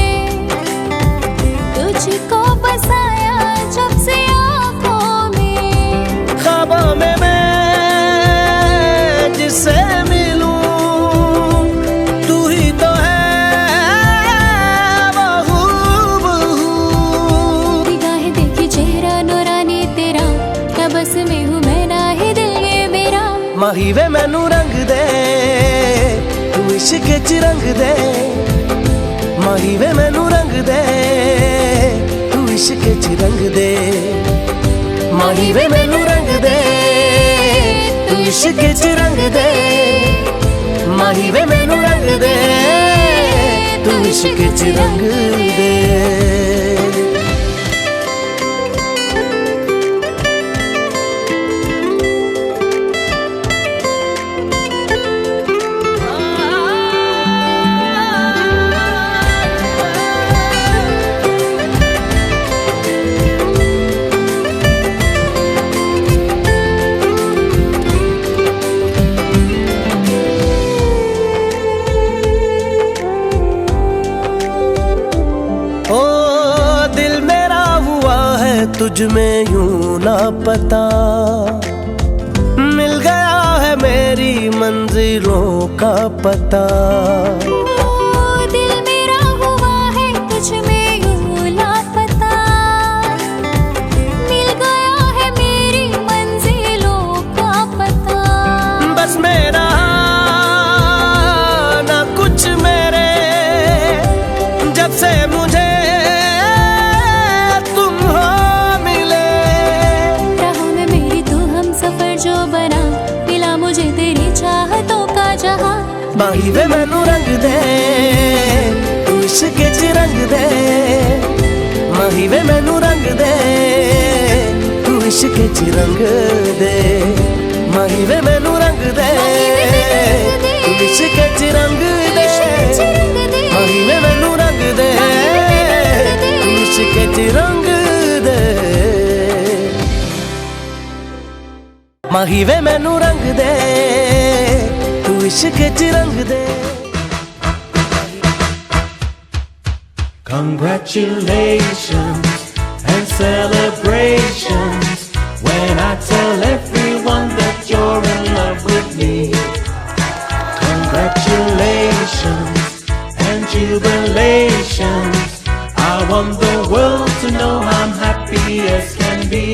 तुझको बसाया जब से आँखों में। ख्वाबों में मैं जिससे मिलूं, तू ही तो है माही वे मैनू रंग दे तू इश्क च रंग दे, माही वे मैनू रंग दे तू इश्क च रंग दे, माही वे मैनू रंग दे तू इश्क च रंग दे, माही वे मैनू रंग दे तू इश्क च रंग दे। तुझ में यूं ना पता, मिल गया है मेरी मंजिलों का पता। दिल मेरा हुआ है तुझ में यूं ना पता, मिल गया है मेरी मंजिलों का पता। बस मेरा ना कुछ मेरे, जब से मुझे जो बना माही वे मैनू रंग दे तू इश्क च रंग दे माही वे मैनू रंग दे तू इश्क च रंग दे माही वे मैनू रंग दे तू इश्क च रंग दे माही वे मैनू रंग दे तू इश्क च रंग दे माही वे मैनू रंग दे तू इश्क च रंग दे Congratulations and celebrations when I tell everyone that you're in love with me. Congratulations and jubilations. I want the world to know I'm happy as can be.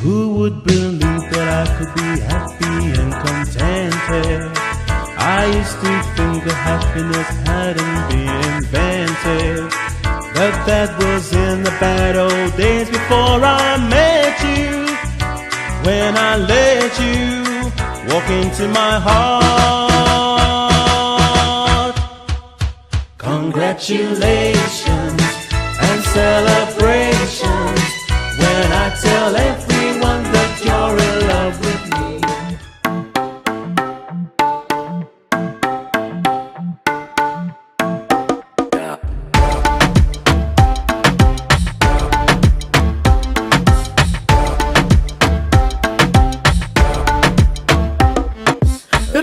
Who would believe that I could be happy and contented? I used to think that happiness hadn't been invented, but that was in the bad old days before I met you. When I let you walk into my heart. Congratulations and celebrations when I tell everyone that you're in love with me.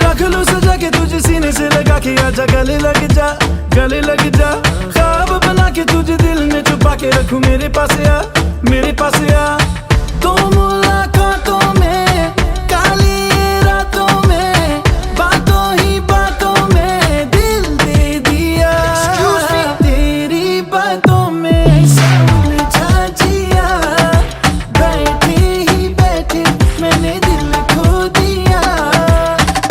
रख लो सजा के तुझे सीने से लगा के आजा गले लग जा ख्वाब बना के तुझे दिल में छुपा के रखूं मेरे पास आ तो मुलाकातों में काली रातों में बातों ही बातों में दिल दे दिया तेरी बातों में उलझा जिया बैठे ही बैठे मैंने दिल खो दिया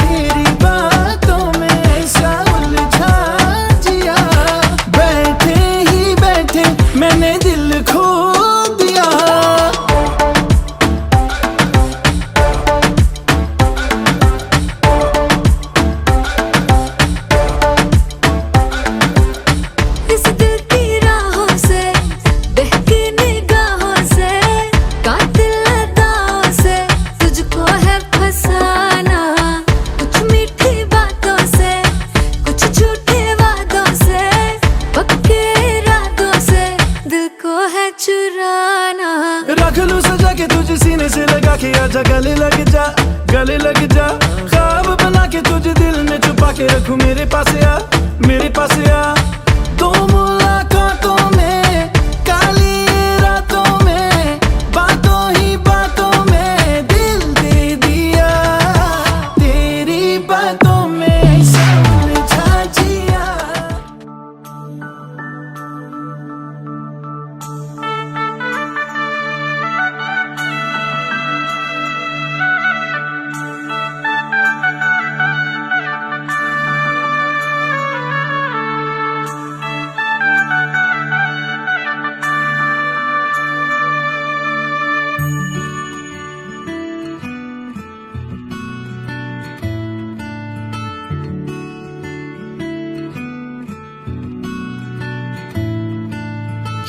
तेरी बातों में उलझा जिया बैठे ही बैठे मैंने दिल खो दिया इस दिल की राहों से बहकी निगाहों से कातिल अदाओं से तुझको है फसाना कुछ मीठी बातों से कुछ झूठे वादों से पक्के इरादों से दिल को है चुराना रख लूं सजा के तुझे सीने से लगा के आजा गले लग जा ख्वाब बना के तुझे दिल में छुपा के रखूं मेरे पास आ तो मुलाकातों में काली रातों में बातों ही बातों में दिल दे दिया तेरी बातों में उलझा जिया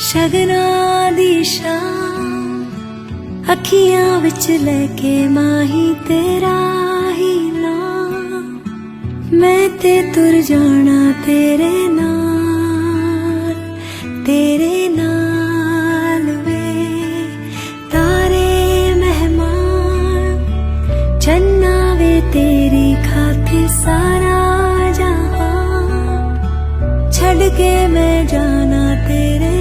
शगना दी शाम अखियां विच लेके माही तेरा ही नाम मैं ते तुर जाना तेरे नाल वे तारे मेहमान चन्ना वे तेरी खातिर सारा जहां छड़ के मैं जाना तेरे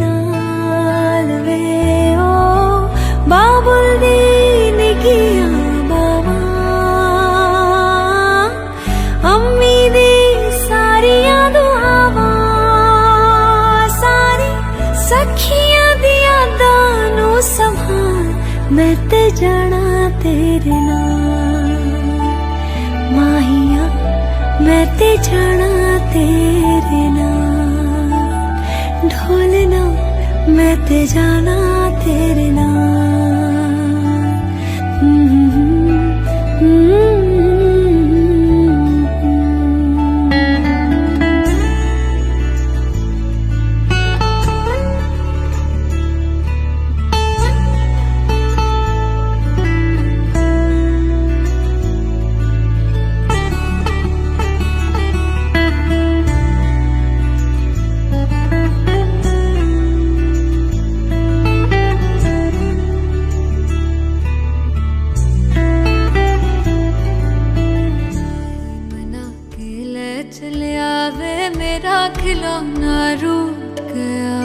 नाल वे ओ बाबुल दी निकियां बाबा अम्मी दी सारियां दुआवां सारी सखियां दी यादां नू संभाल मैं ते जाना तेरे नाल माहिया मैं ते जाना तेरे नाल ढोलना मैं ते जाना तेरे नाल चले आवे मेरा खिलौना रूठ गया।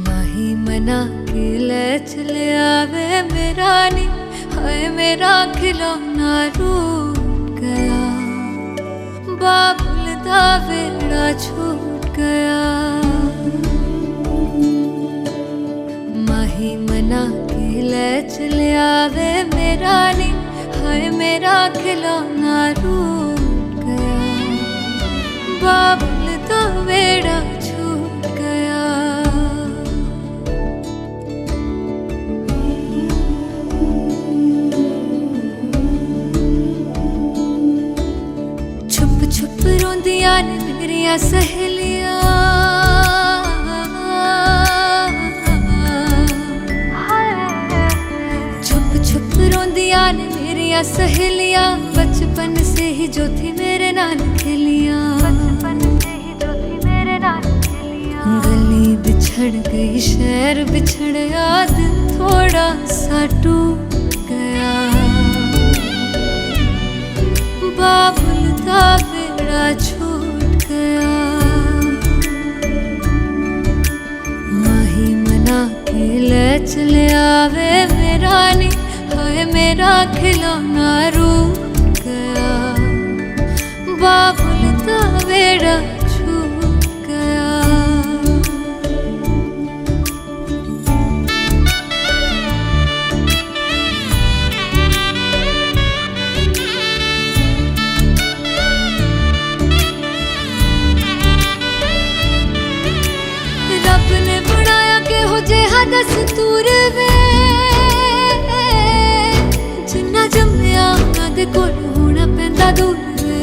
माही मना के ले चले आवे मेरा नी, हाय मेरा खिलौना रूठ गया। बाबुल दा वेड़ा छूट गया। माही मना के ले चले आवे मेरा नी, हाय मेरा खिलौना रूठ गया। बाबुल दा वेड़ा छूट गया। छुप छुप रोंदियां ने मेरिया सहेलियां, छुप छुप रोंदियां ने मेरिया सहेलियां। बचपन से ही जो थी मेरे नाल खेलियां, गली बिछड़ गई शहर बिछड़ गया, दिल थोड़ा सा टूट गया। बाबुल दा वेड़ा छूट गया। माही मना के ले चले आवे मेरा नी, हाय मेरा खिलौना रूठ गया। बाबुल दा वेड़ा छूट गया। रब ने बनाया के हो जेहा दस्तूर वे, जिन्ना जम्मिया उन्हां दे कोल होना पैंदा दूर वे।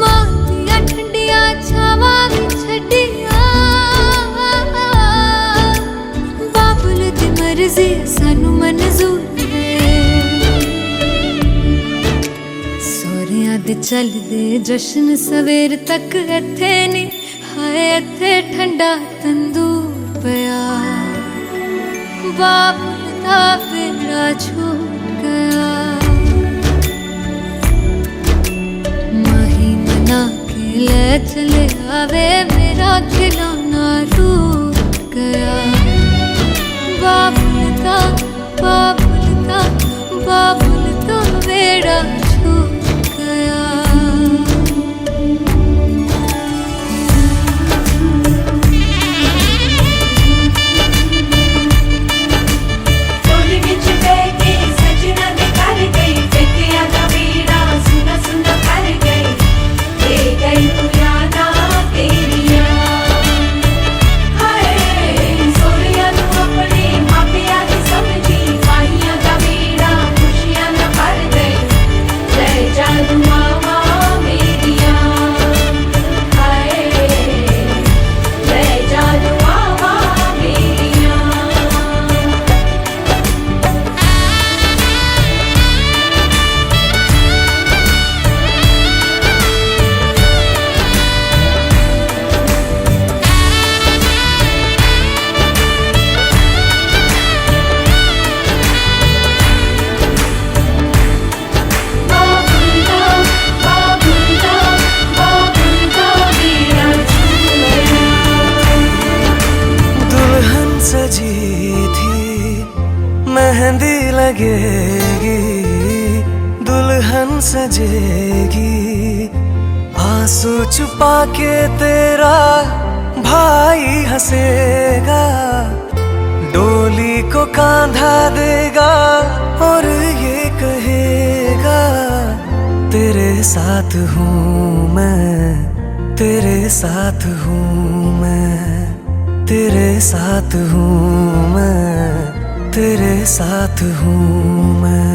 मां दियां ठंडियां छावां भी छड्डियां, बाबुल दी मर्जी सानू मंजूर वे। सोहरियां दे चलदे जश्न सवेर तक इत्थे नी, हाय इत्थे ठंडा तंदूर पिया। बाबुल दा वेड़ा छूट गया। माही मना के ले चले आवे मेरा खिलौना रूठ गया। बाबुल दा वेड़ा छूट गया। डोली विच बैठ के सजना दे घर गई, पेकियां दा वीड़ा सुना सुना कर गई। ले गई तू यादां तेरियां, हाय सोहरिया तू अपने मापिया दी समझी। माहियां दा वीड़ा खुशियां ना भर गई। ले जा तू मावा मेरियां, हाय ले जा तू मावा मेरियां। दुल्हन सजी थी मेहंदी लगेगी, दुल्हन सजेगी। आंसू छुपा के तेरा भाई हंसेगा, डोली को कांधा देगा और ये कहेगा तेरे साथ हूँ मैं, तेरे साथ हूँ मैं, तेरे साथ हूँ मैं, तेरे साथ हूँ मैं।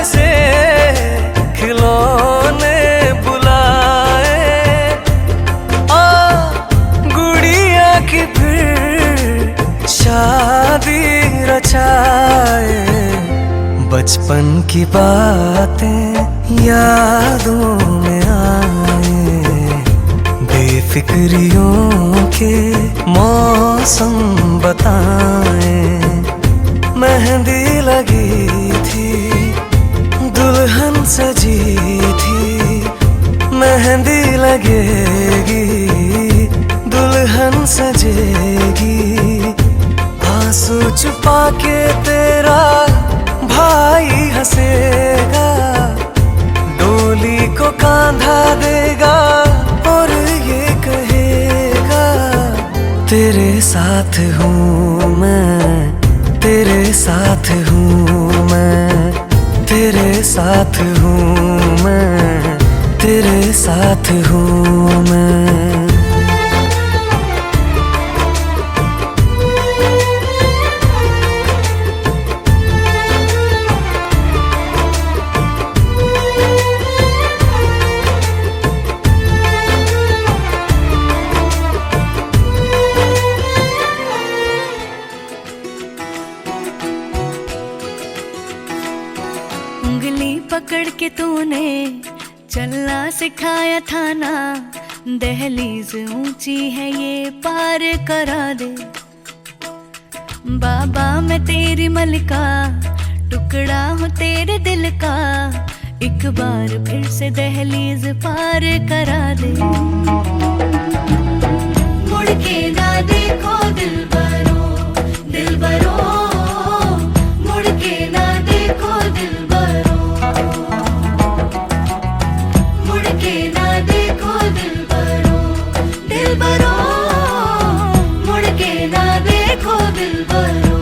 से बचपन की बातें यादों में आए, बेफिक्रियों के मौसम बताए। मेहंदी लगी थी, दुल्हन सजी थी, मेहंदी लगेगी, दुल्हन सजेगी। आंसू छुपा के तेरा भाई हंसेगा, डोली को कांधा देगा और ये कहेगा तेरे साथ हूँ मैं, तेरे साथ हूँ मैं, तेरे साथ हूँ मैं, तेरे साथ हूँ मैं। उंगली पकड़ के तूने चलना सिखाया था ना, दहलीज ऊंची है ये पार करा दे। बाबा मैं तेरी मलिका, टुकड़ा हूँ तेरे दिल का, एक बार फिर से दहलीज पार करा दे। मुड़ के ना देखो दिलबरो, दिलबरो, मुड़ के ना देखो दिलबरो, मुड़ के ना देखो दिलबरो, दिलबरो, मुड़ के ना देखो दिलबरो।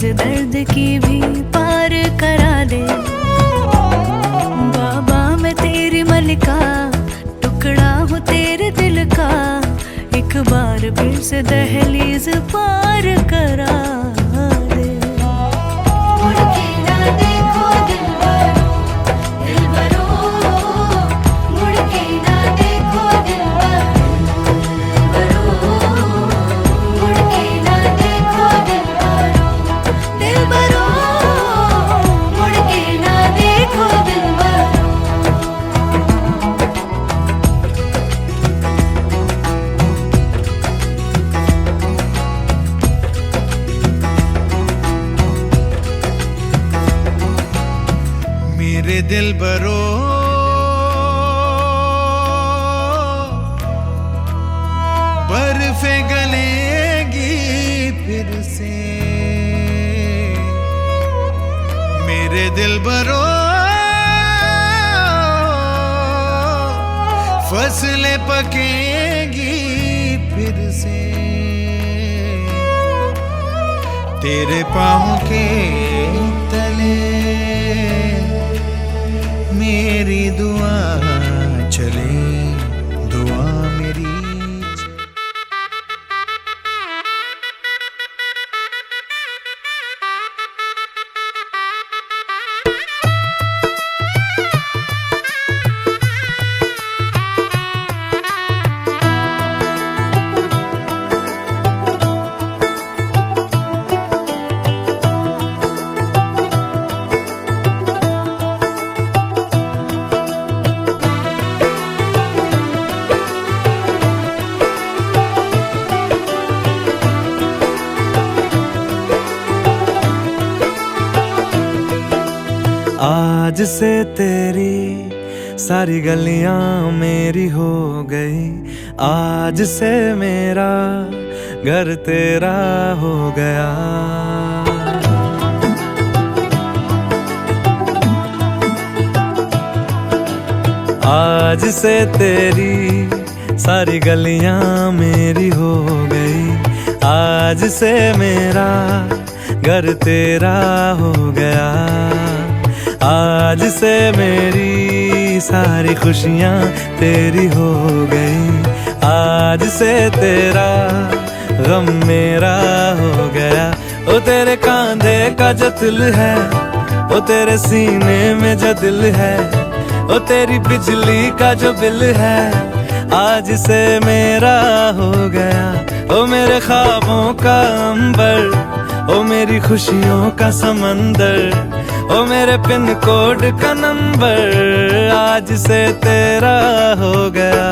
दर्द की भी पार करा दे। बाबा मैं तेरी मलिका, टुकड़ा हूँ तेरे दिल का, एक बार फिर से दहलीज पार करा दे। मुड़ के ना देखो दिलबरो, दिलबरो, मुड़ के ना देखो दिलबरो, मुड़ के ना देखो दिलबरो, दिलबरो, मुड़ के ना देखो दिलबरो। मेरे दिलबरो बर्फे गलेगी फिर से, मेरे दिलबरो फसलें पकेगी फिर से, तेरे पाँव के तले मेरी दुआ चले, दुआ मेरी। आज से तेरी सारी गलियां मेरी हो गई, आज से मेरा घर तेरा हो गया। आज से तेरी सारी गलियां मेरी हो गई, आज से मेरा घर तेरा हो गया। आज से मेरी सारी खुशियां तेरी हो गई, आज से तेरा गम मेरा हो गया। ओ तेरे कांधे का जो दिल है, ओ तेरे सीने में जो दिल है, ओ तेरी बिजली का जो बिल है, आज से मेरा हो गया। ओ मेरे ख्वाबों का अंबर, ओ मेरी खुशियों का समंदर, ओ मेरे पिन कोड का नंबर, आज से तेरा हो गया।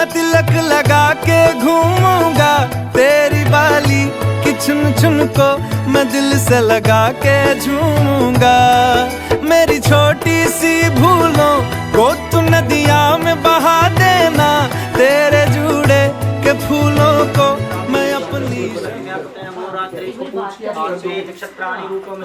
तिलक लगा के घूमूंगा, तेरी बाली की चुन चुन को मैं दिल से लगा के झूमूंगा। मेरी छोटी सी भूलों को तू नदिया में बहा देना, तेरे जुड़े के फूलों को मैं अपनी नक्षत्राणि रूपम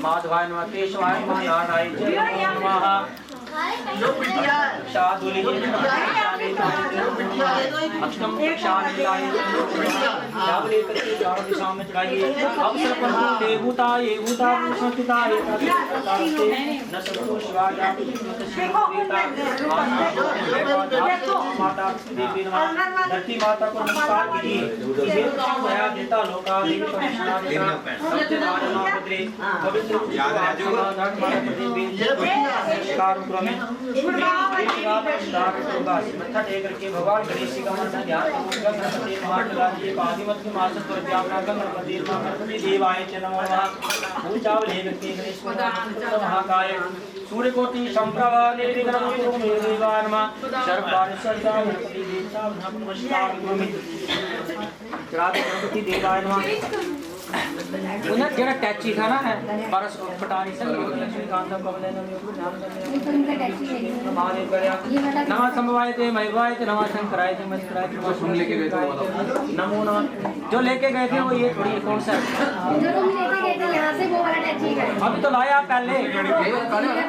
माधवाय नमः केशवाय नमः नारायणाय नमः शादुली अष्टम शानिलाय जावले करके चारों दिशाओं में चढ़ाइए। अवसर पर ये भूता संस्थिता न सबको शिवाय माता देवी धरती माता को नमस्कार कीजिए। देता लोका पवित्र मत्था टेक करके भगवान गणेश जी का मंत्र ध्यान करूंगा। गणपति महाराज पादिमत के मासन पर व्यापना गणपति गणपति देवाय च नमः। पूजा लेकर के गणेश महाकाय सूर्यकोटि संप्रभा निर्विघ्नं कुरु मे देवा नमः। सर्वाणि सर्वा गणपति देवता नमस्कार करोमि। गणपति देवाय नमः। उन्हें जरा टैची था ना परस पटारी से लक्ष्मीकांत कमले महादेव करया नमः संभवाय ते महिवाय ते नमः शंकराय ते मस्कराय ते सुन लेके गए थे नमो नमः। जो लेके गए थे वो ये थोड़ी कौन सा जो तुम लेके गए थे यहां से वो वाला टैची है अभी तो लाया पहले।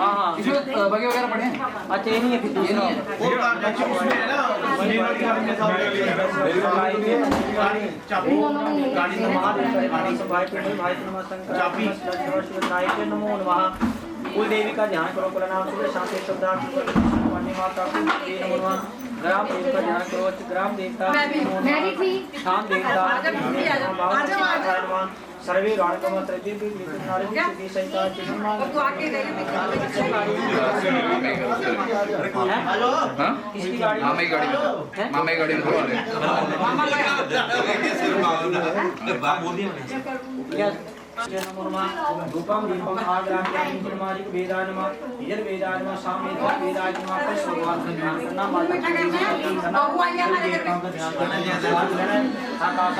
हां इसमें बगे वगैरह पड़े हैं। अच्छा ये नहीं है फिर ये वो टैची उसमें है ना गाड़ी तो महादेव नमो नमः। कुल देवी का ध्यान करो। प्रणाम सुबह शांति शब्दार्थ माता को नमः। ग्राम देवता का ध्यान करो। ग्राम देवता स्थान देवता सर्वे राणकमत्रति नारी सिद्धि सहिता चिन्मान तो आके गए हेलो किसकी गाड़ी मामा की गाड़ी में बोल दिया रूपम दीपम आग्राह्यामि निर्माजिक वेदानमा यज्ञ वेदानमा सामेत वेदानमा पर भगवान का ध्यान करना माता का ध्यान करना देवताओं का ध्यान करना आकाश